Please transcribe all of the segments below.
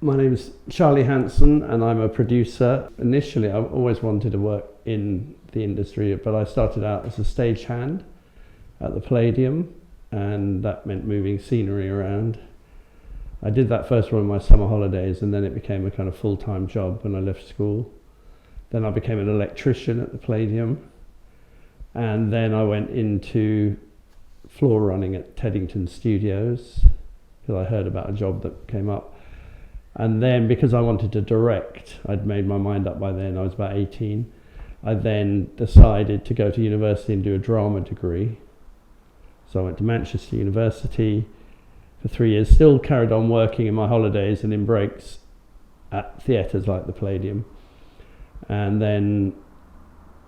My name is Charlie Hanson and I'm a producer. Initially, I've always wanted to work in the industry, but I started out as a stagehand at the Palladium, and that meant moving scenery around. I did that first one in my summer holidays, and then it became a kind of full-time job when I left school. Then I became an electrician at the Palladium, and then I went into floor running at Teddington Studios because I heard about a job that came up. And then because I wanted to direct, I'd made my mind up by then, I was about 18, I then decided to go to university and do a drama degree. So I went to Manchester University for 3 years, still carried on working in my holidays and in breaks at theatres like the Palladium. And then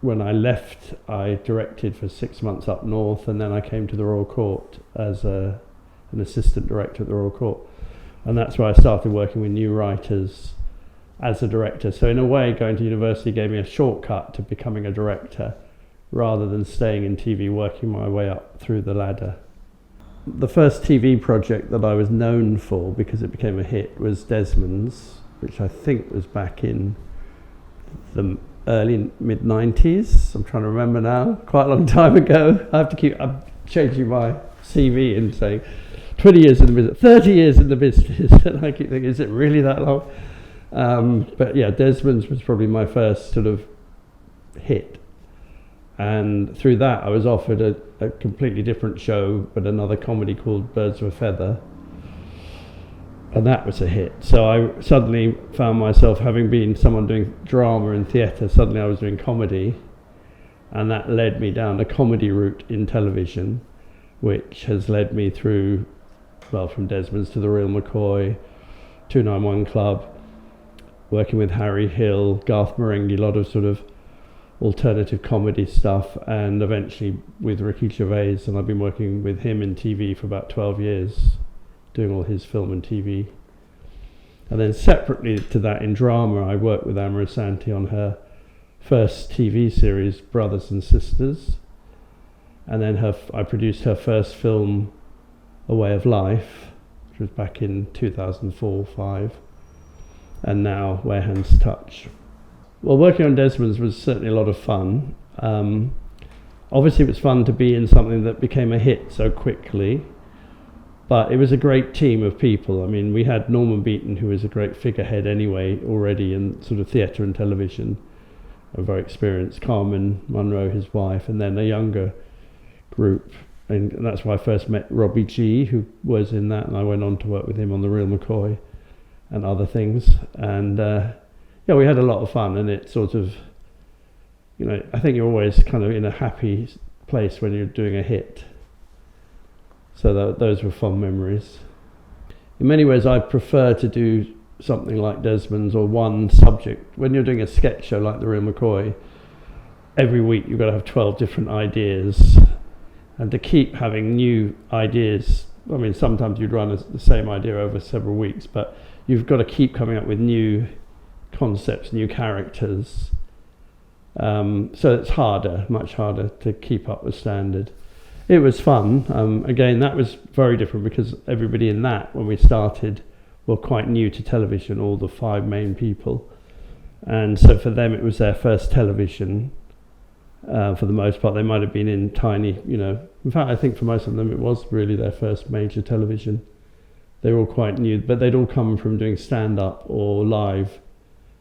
when I left, I directed for 6 months up north, and then I came to the Royal Court as an assistant director at the Royal Court. And that's where I started working with new writers as a director. So in a way, going to university gave me a shortcut to becoming a director rather than staying in TV, working my way up through the ladder. The first TV project that I was known for, because it became a hit, was Desmond's, which I think was back in the early mid-90s. I'm trying to remember now, quite a long time ago. I'm changing my CV and saying 20 years in the business, 30 years in the business, and I keep thinking, is it really that long? But yeah, Desmond's was probably my first sort of hit. And through that, I was offered a completely different show, but another comedy called Birds of a Feather. And that was a hit. So I suddenly found myself, having been someone doing drama and theatre, suddenly I was doing comedy. And that led me down a comedy route in television, which has led me through, well, from Desmond's to the Real McCoy, 291 Club, working with Harry Hill, Garth Marenghi, a lot of sort of alternative comedy stuff, and eventually with Ricky Gervais, and I've been working with him in TV for about 12 years, doing all his film and TV. And then separately to that, in drama, I worked with Amma Asante on her first TV series, Brothers and Sisters, and then I produced her first film, A Way of Life, which was back in 2004-05, and now Where Hands Touch. Well, working on Desmond's was certainly a lot of fun. Obviously it was fun to be in something that became a hit so quickly, but it was a great team of people. I mean, we had Norman Beaton, who was a great figurehead anyway already in sort of theatre and television, a very experienced, Carmen Munro, his wife, and then a younger group. And that's why I first met Robbie G, who was in that, and I went on to work with him on The Real McCoy and other things. And yeah, we had a lot of fun, and it sort of, you know, I think you're always kind of in a happy place when you're doing a hit. So those were fun memories. In many ways, I prefer to do something like Desmond's or one subject. When you're doing a sketch show like The Real McCoy, every week you've got to have 12 different ideas. And to keep having new ideas, I mean, sometimes you'd run the same idea over several weeks, but you've got to keep coming up with new concepts, new characters. So it's harder, much harder to keep up with standard. It was fun. Again, that was very different because everybody in that, when we started, were quite new to television, all the 5 main people. And so for them, it was their first television. For the most part, they might have been in tiny, you know, in fact, I think for most of them, it was really their first major television. They were all quite new, but they'd all come from doing stand-up or live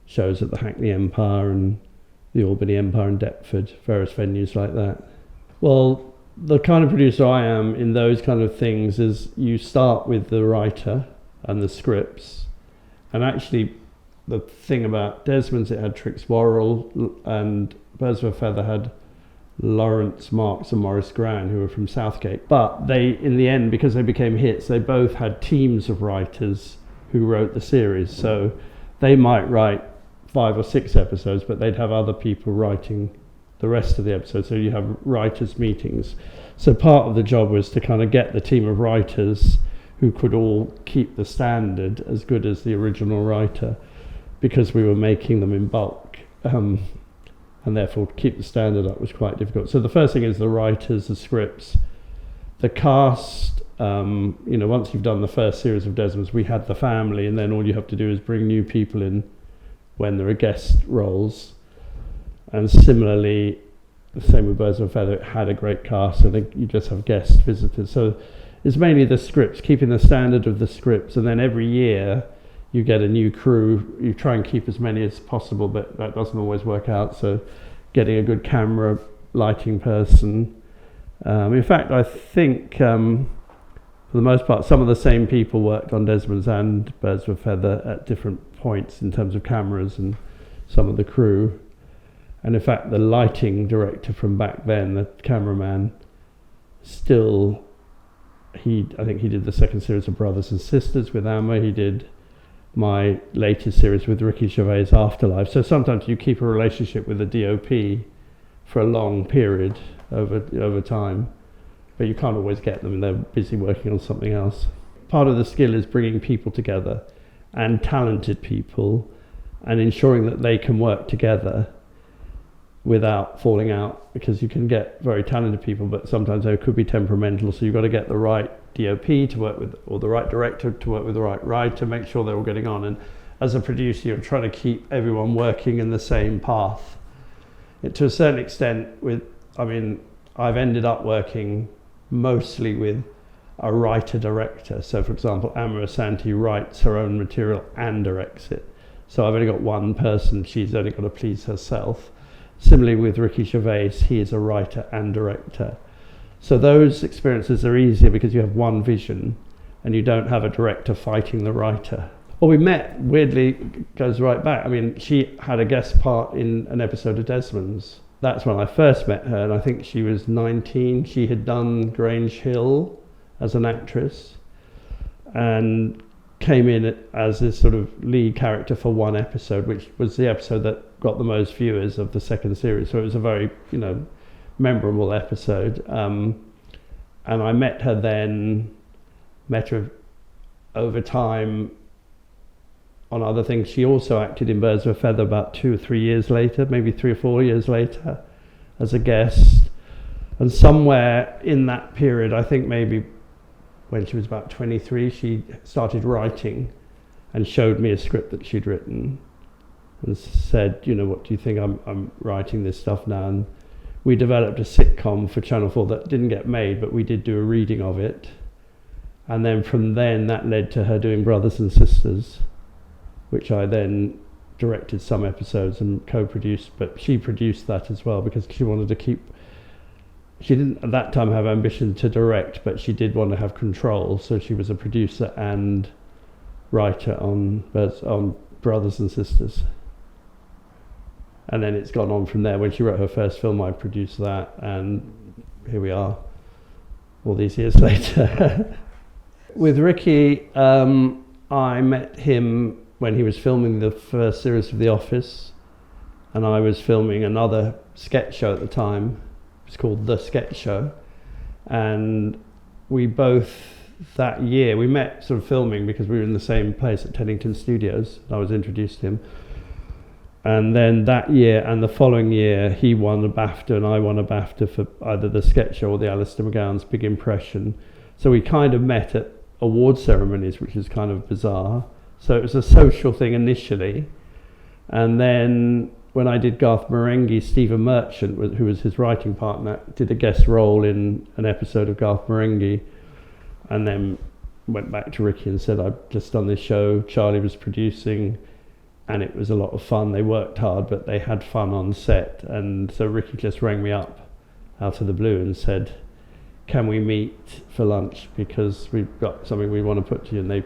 shows at the Hackney Empire and the Albany Empire and Deptford, various venues like that. Well, the kind of producer I am in those kind of things is you start with the writer and the scripts. And actually, the thing about Desmond's, it had Trix Worrell, and Birds of a Feather had Lawrence Marks and Maurice Gran, who were from Southgate. But they, in the end, because they became hits, they both had teams of writers who wrote the series. So they might write 5 or 6 episodes, but they'd have other people writing the rest of the episodes. So you have writers' meetings. So part of the job was to kind of get the team of writers who could all keep the standard as good as the original writer, because we were making them in bulk. And therefore keep the standard up was quite difficult. So the first thing is the writers, the scripts, the cast, once you've done the first series of Desmonds, we had the family, and then all you have to do is bring new people in when there are guest roles. And similarly, the same with Birds of a Feather, it had a great cast, so you just have guest visitors. So it's mainly the scripts, keeping the standard of the scripts, and then every year you get a new crew. You try and keep as many as possible, but that doesn't always work out. So getting a good camera, lighting person. In fact, I think for the most part, some of the same people worked on Desmond's and Birds of a Feather at different points in terms of cameras and some of the crew. And in fact, the lighting director from back then, the cameraman, I think he did the second series of Brothers and Sisters with Amma. He did my latest series with Ricky Gervais' Afterlife. So sometimes you keep a relationship with the DOP for a long period over time, but you can't always get them, and they're busy working on something else. Part of the skill is bringing people together, and talented people, and ensuring that they can work together without falling out, because you can get very talented people, but sometimes they could be temperamental, so you've got to get the right DOP to work with, or the right director to work with the right writer, to make sure they're all getting on. And as a producer, you're trying to keep everyone working in the same path. To a certain extent, I've ended up working mostly with a writer-director. So for example, Amma Asante writes her own material and directs it. So I've only got one person, she's only got to please herself. Similarly with Ricky Gervais, he is a writer and director. So those experiences are easier because you have one vision and you don't have a director fighting the writer. Well, we met, weirdly, goes right back. She had a guest part in an episode of Desmond's. That's when I first met her, and I think she was 19. She had done Grange Hill as an actress and came in as this sort of lead character for one episode, which was the episode that got the most viewers of the second series. So it was a very, memorable episode. And I met her over time on other things. She also acted in Birds of a Feather about 2 or 3 years later, maybe 3 or 4 years later, as a guest. And somewhere in that period, I think maybe when she was about 23, she started writing and showed me a script that she'd written and said, what do you think? I'm writing this stuff now. And we developed a sitcom for Channel 4 that didn't get made, but we did do a reading of it. And then from then, that led to her doing Brothers and Sisters, which I then directed some episodes and co-produced, but she produced that as well because she wanted to she didn't at that time have ambition to direct, but she did want to have control, so she was a producer and writer on Brothers and Sisters. And then it's gone on from there. When she wrote her first film, I produced that, and here we are, all these years later. With Ricky, I met him when he was filming the first series of The Office, and I was filming another sketch show at the time. It's called The Sketch Show, and we both, that year, we met sort of filming because we were in the same place at Teddington Studios. I was introduced to him, and then that year and the following year he won a BAFTA and I won a BAFTA for either The Sketch Show or the Alistair McGowan's Big Impression. So we kind of met at award ceremonies, which is kind of bizarre. So it was a social thing initially, and then when I did Garth Marenghi, Stephen Merchant, who was his writing partner, did a guest role in an episode of Garth Marenghi, and then went back to Ricky and said, I've just done this show Charlie was producing, and it was a lot of fun. They worked hard, but they had fun on set. And so Ricky just rang me up out of the blue and said, can we meet for lunch, because we've got something we want to put to you. And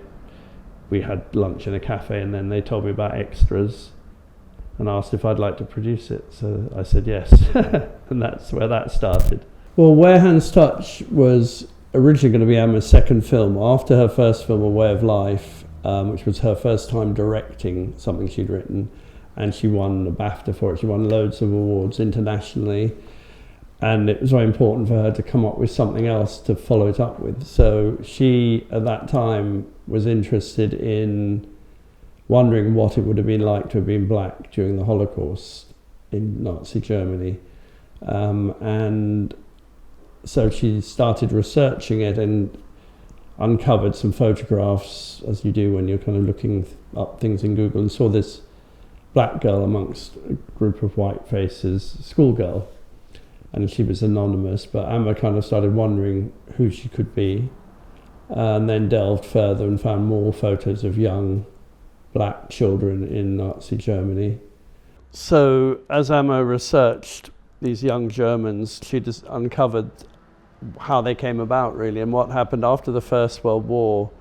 we had lunch in a cafe, and then they told me about extras and asked if I'd like to produce it. So I said yes, and that's where that started. Well, Where Hands Touch was originally going to be Amma's second film. After her first film, A Way of Life, which was her first time directing something she'd written, and she won a BAFTA for it. She won loads of awards internationally, and it was very important for her to come up with something else to follow it up with. So she, at that time, was interested in wondering what it would have been like to have been black during the Holocaust in Nazi Germany. And so she started researching it and uncovered some photographs, as you do when you're kind of looking up things in Google, and saw this black girl amongst a group of white faces, schoolgirl, and she was anonymous, but Amma kind of started wondering who she could be, and then delved further and found more photos of young black children in Nazi Germany. So as Amma researched these young Germans, she just uncovered how they came about, really, and what happened after the First World War.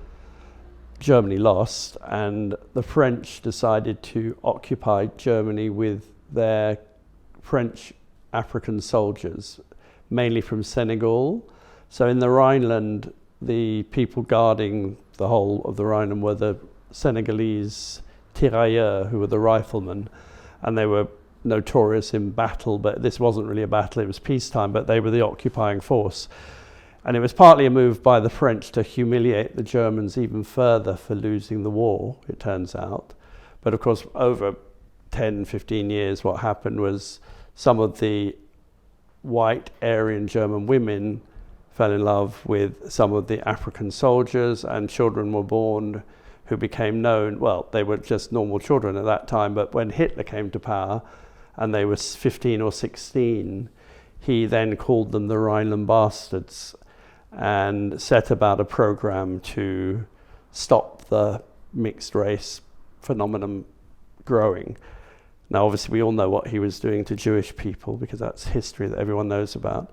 Germany lost, and the French decided to occupy Germany with their French African soldiers, mainly from Senegal. So in the Rhineland, the people guarding the whole of the Rhineland were the Senegalese tirailleurs, who were the riflemen, and they were notorious in battle, but this wasn't really a battle, it was peacetime, but they were the occupying force. And it was partly a move by the French to humiliate the Germans even further for losing the war, it turns out. But of course, over 10, 15 years, what happened was some of the white Aryan German women fell in love with some of the African soldiers, and children were born who became known, well, they were just normal children at that time, but when Hitler came to power and they were 15 or 16, he then called them the Rhineland Bastards and set about a program to stop the mixed race phenomenon growing. Now, obviously, we all know what he was doing to Jewish people, because that's history that everyone knows about.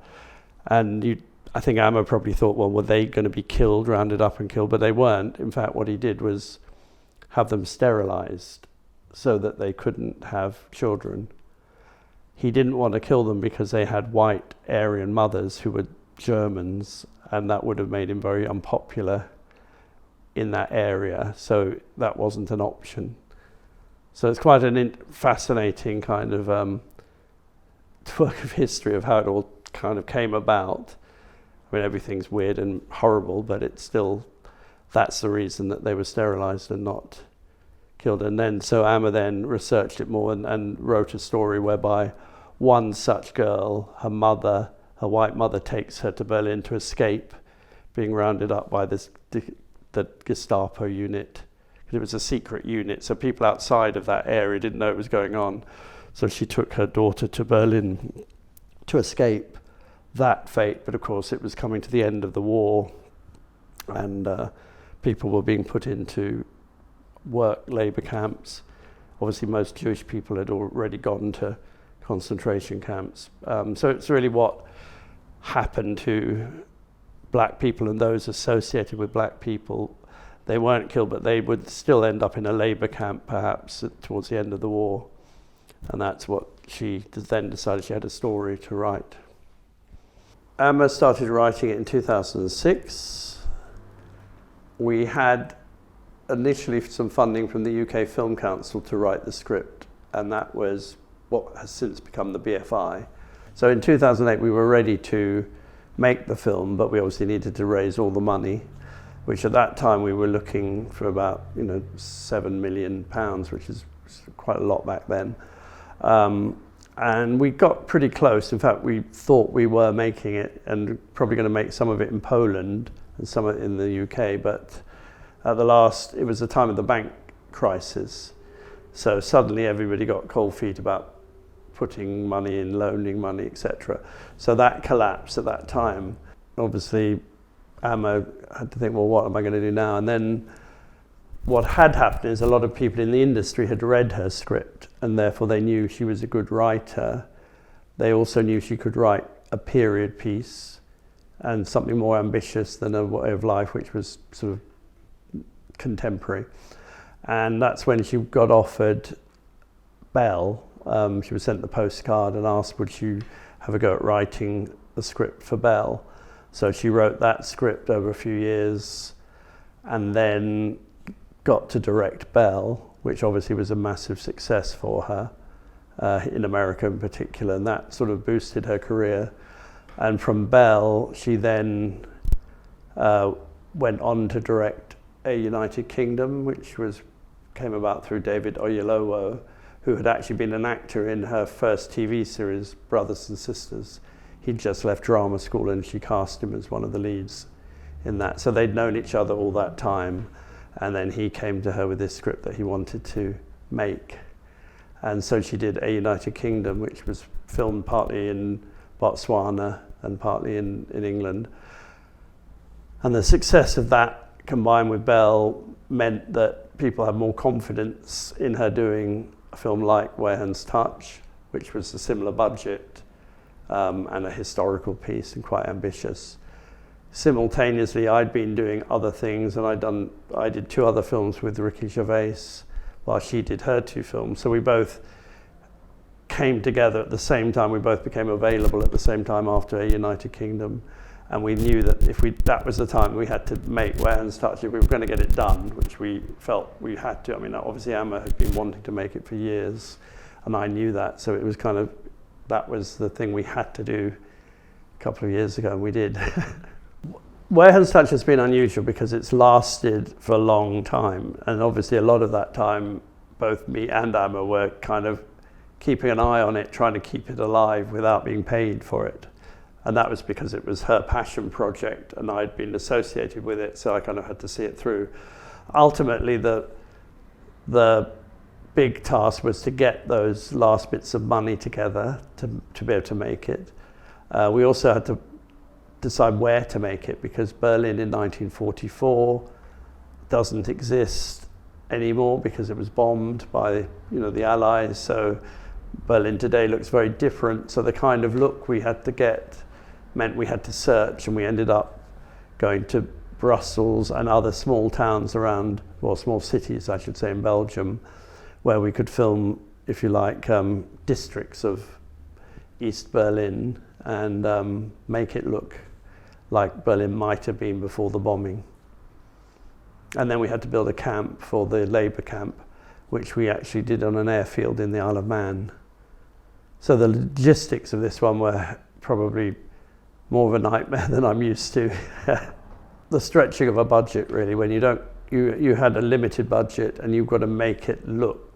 And I think Amma probably thought, well, were they going to be killed, rounded up and killed? But they weren't. In fact, what he did was have them sterilized so that they couldn't have children. He didn't want to kill them because they had white Aryan mothers who were Germans, and that would have made him very unpopular in that area. So that wasn't an option. So it's quite a fascinating kind of work of history of how it all kind of came about. I mean, everything's weird and horrible, but it's still, that's the reason that they were sterilized and not killed. And then, so Amma then researched it more and wrote a story whereby one such girl, her mother, her white mother, takes her to Berlin to escape being rounded up by the Gestapo unit. It was a secret unit, so people outside of that area didn't know it was going on. So she took her daughter to Berlin to escape that fate, but of course it was coming to the end of the war, and people were being put into work labor camps. Obviously most Jewish people had already gone to concentration camps. So it's really what happened to black people and those associated with black people. They weren't killed, but they would still end up in a labor camp perhaps towards the end of the war. And that's what she then decided she had a story to write. Amma started writing it in 2006. We had initially some funding from the UK Film Council to write the script, and that was what has since become the BFI. So in 2008 we were ready to make the film, but we obviously needed to raise all the money, which at that time we were looking for about £7 million, which is quite a lot back then. And we got pretty close. In fact, we thought we were making it and probably going to make some of it in Poland and some of it in the UK, but at the last, it was the time of the bank crisis. So suddenly everybody got cold feet about putting money in, loaning money, etc. So that collapsed at that time. Obviously, Amma had to think, well, what am I going to do now? And then what had happened is a lot of people in the industry had read her script, and therefore they knew she was a good writer. They also knew she could write a period piece and something more ambitious than A Way of Life, which was sort of contemporary. And that's when she got offered Bell. She was sent the postcard and asked, would she have a go at writing the script for Bell? So she wrote that script over a few years and then got to direct Bell, which obviously was a massive success for her, in America in particular, and that sort of boosted her career. And from Bell, she then went on to direct A United Kingdom, which came about through David Oyelowo, who had actually been an actor in her first TV series, Brothers and Sisters. he'd just left drama school and she cast him as one of the leads in that. So they'd known each other all that time, and then he came to her with this script that he wanted to make. And so she did A United Kingdom, which was filmed partly in Botswana and partly in England. And the success of that, combined with Belle, meant that people had more confidence in her doing a film like Warehan's Touch, which was a similar budget and a historical piece and quite ambitious. Simultaneously, I'd been doing other things, and I did 2 other films with Ricky Gervais while she did her 2 films. So we both came together at the same time. We both became available at the same time after A United Kingdom. And we knew that that was the time we had to make Warehan's Touch, if we were going to get it done, which we felt we had to. I mean, obviously Amma had been wanting to make it for years, and I knew that. So it was that was the thing we had to do a couple of years ago, and we did. Warehan's Touch has been unusual because it's lasted for a long time, and obviously a lot of that time both me and Amma were kind of keeping an eye on it, trying to keep it alive without being paid for it. And that was because it was her passion project and I'd been associated with it, so I kind of had to see it through. Ultimately, the big task was to get those last bits of money together to be able to make it. We also had to decide where to make it, because Berlin in 1944 doesn't exist anymore because it was bombed by the Allies. So Berlin today looks very different. So the kind of look we had to get meant we had to search, and we ended up going to Brussels and other small towns around, well, small cities, I should say, in Belgium, where we could film, if you like, districts of East Berlin and make it look like Berlin might have been before the bombing. And then we had to build a camp for the Labour camp, which we actually did on an airfield in the Isle of Man. So the logistics of this one were probably more of a nightmare than I'm used to. The stretching of a budget, really, when you had a limited budget and you've got to make it look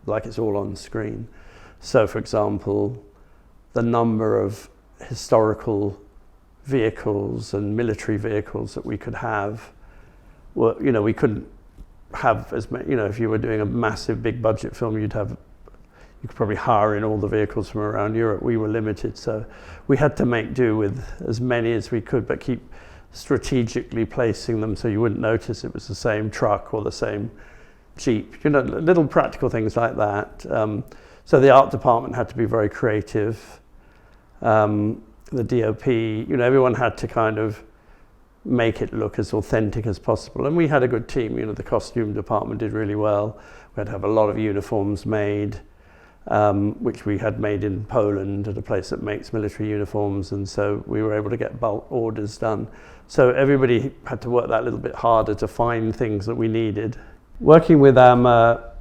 like it's all on screen. So, for example, the number of historical vehicles and military vehicles that we could have were, we couldn't have as many, if you were doing a massive big budget film, you could probably hire in all the vehicles from around Europe. We were limited, so we had to make do with as many as we could, but keep strategically placing them so you wouldn't notice it was the same truck or the same Jeep, little practical things like that. So the art department had to be very creative. The DOP, everyone had to kind of make it look as authentic as possible. And we had a good team, the costume department did really well. We had to have a lot of uniforms made, which we had made in Poland at a place that makes military uniforms. And so we were able to get bulk orders done. So everybody had to work that little bit harder to find things that we needed. Working with Amma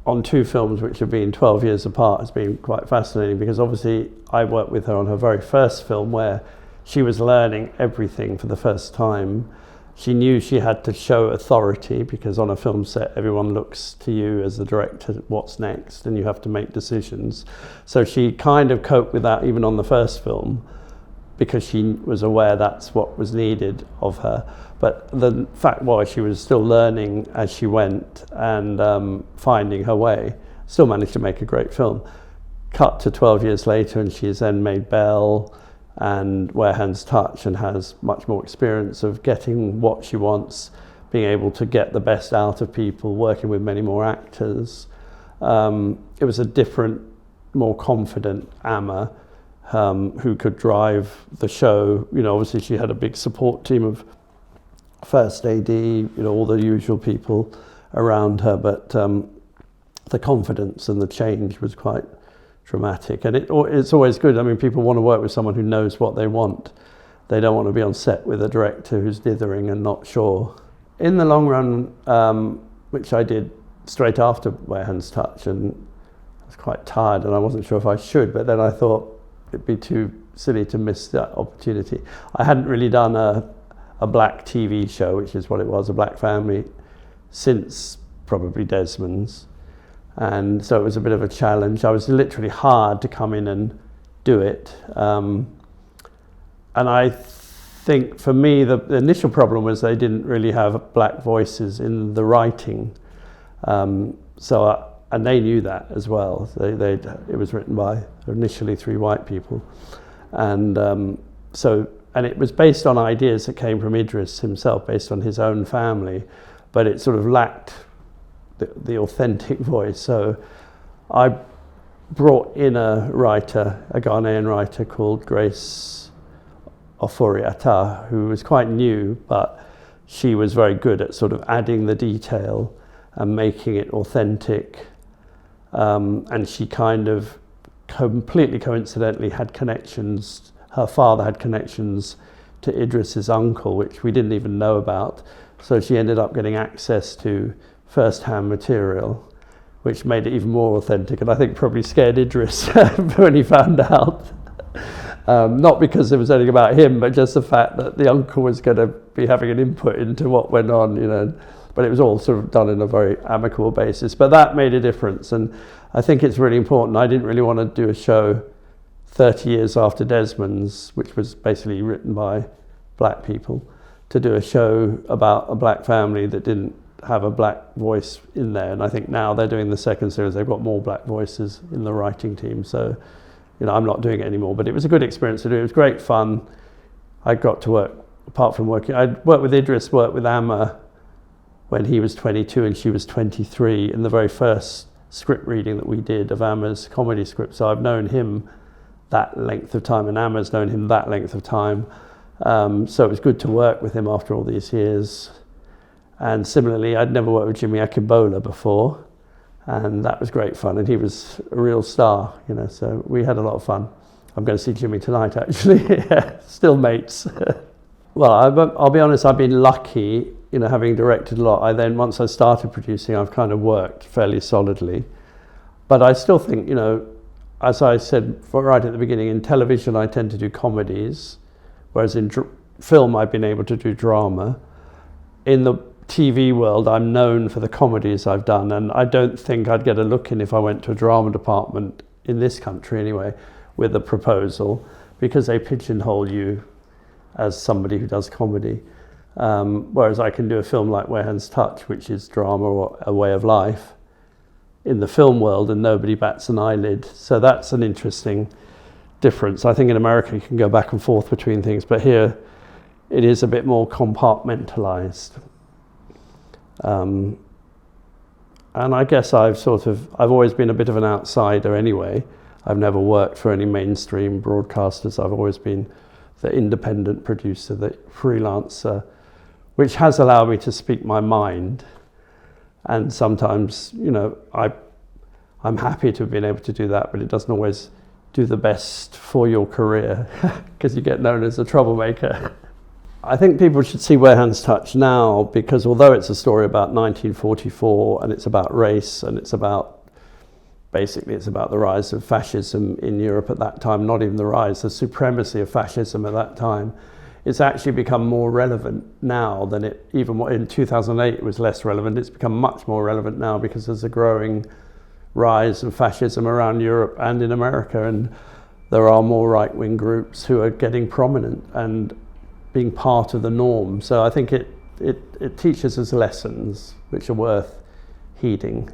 on 2 films which have been 12 years apart has been quite fascinating, because obviously I worked with her on her very first film where she was learning everything for the first time. She knew she had to show authority, because on a film set everyone looks to you as the director, what's next, and you have to make decisions. So she kind of coped with that even on the first film, because she was aware that's what was needed of her. But the fact was she was still learning as she went and finding her way. Still managed to make a great film. Cut to 12 years later, and she's then made Belle and Warehan's Touch, and has much more experience of getting what she wants, being able to get the best out of people, working with many more actors. It was a different, more confident Amma who could drive the show. Obviously she had a big support team of first AD, all the usual people around her, but the confidence and the change was quite dramatic. And it's always good. I mean, people want to work with someone who knows what they want. They don't want to be on set with a director who's dithering and not sure. In the long run, which I did straight after Warehan's Touch, and I was quite tired and I wasn't sure if I should, but then I thought it'd be too silly to miss that opportunity. I hadn't really done a black TV show, which is what it was, a black family, since probably Desmond's. And so it was a bit of a challenge. I was literally hard to come in and do it. And I think for me, the initial problem was they didn't really have black voices in the writing. And they knew that as well. It was written by initially 3 white people. And and it was based on ideas that came from Idris himself, based on his own family, but it sort of lacked the authentic voice. So I brought in a writer, a Ghanaian writer called Grace Ofori-Atta, who was quite new, but she was very good at sort of adding the detail and making it authentic. And she kind of completely coincidentally had connections. Her father had connections to Idris's uncle, which we didn't even know about. So she ended up getting access to first-hand material, which made it even more authentic, and I think probably scared Idris when he found out. Not because there was anything about him, but just the fact that the uncle was going to be having an input into what went on, you know. But it was all sort of done in a very amicable basis. But that made a difference, and I think it's really important. I didn't really want to do a show 30 years after Desmond's, which was basically written by black people, to do a show about a black family that didn't have a black voice in there. And I think now they're doing the second series, they've got more black voices in the writing team. So, you know, I'm not doing it anymore, but it was a good experience to do. It was great fun. I got to work, apart from working, I worked with Idris, worked with Amma when he was 22 and she was 23 in the very first script reading that we did of Amma's comedy script. So I've known him that length of time, and Amma's known him that length of time. So it was good to work with him after all these years. And similarly, I'd never worked with Jimmy Akimbola before, and that was great fun. And he was a real star, you know, so we had a lot of fun. I'm going to see Jimmy tonight, actually. Still mates. Well, I'll be honest, I've been lucky, you know, having directed a lot. Once I started producing, I've kind of worked fairly solidly. But I still think, you know, as I said right at the beginning, in television I tend to do comedies, whereas in film I've been able to do drama. In the TV world, I'm known for the comedies I've done, and I don't think I'd get a look in if I went to a drama department, in this country anyway, with a proposal, because they pigeonhole you as somebody who does comedy. Whereas I can do a film like Where Hands Touch, which is drama or a way of life, in the film world, and nobody bats an eyelid. So that's an interesting difference. I think in America you can go back and forth between things, but here it is a bit more compartmentalized. And I guess I've always been a bit of an outsider anyway. I've never worked for any mainstream broadcasters. I've always been the independent producer, the freelancer, which has allowed me to speak my mind. And sometimes, you know, I'm happy to have been able to do that, but it doesn't always do the best for your career because you get known as a troublemaker. I think people should see Where Hands Touch now, because although it's a story about 1944 and it's about race and it's about the rise of fascism in Europe at that time, not even the rise, the supremacy of fascism at that time, it's actually become more relevant now than it even in 2008 it was less relevant. It's become much more relevant now because there's a growing rise of fascism around Europe and in America, and there are more right-wing groups who are getting prominent and being part of the norm. So I think it teaches us lessons which are worth heeding.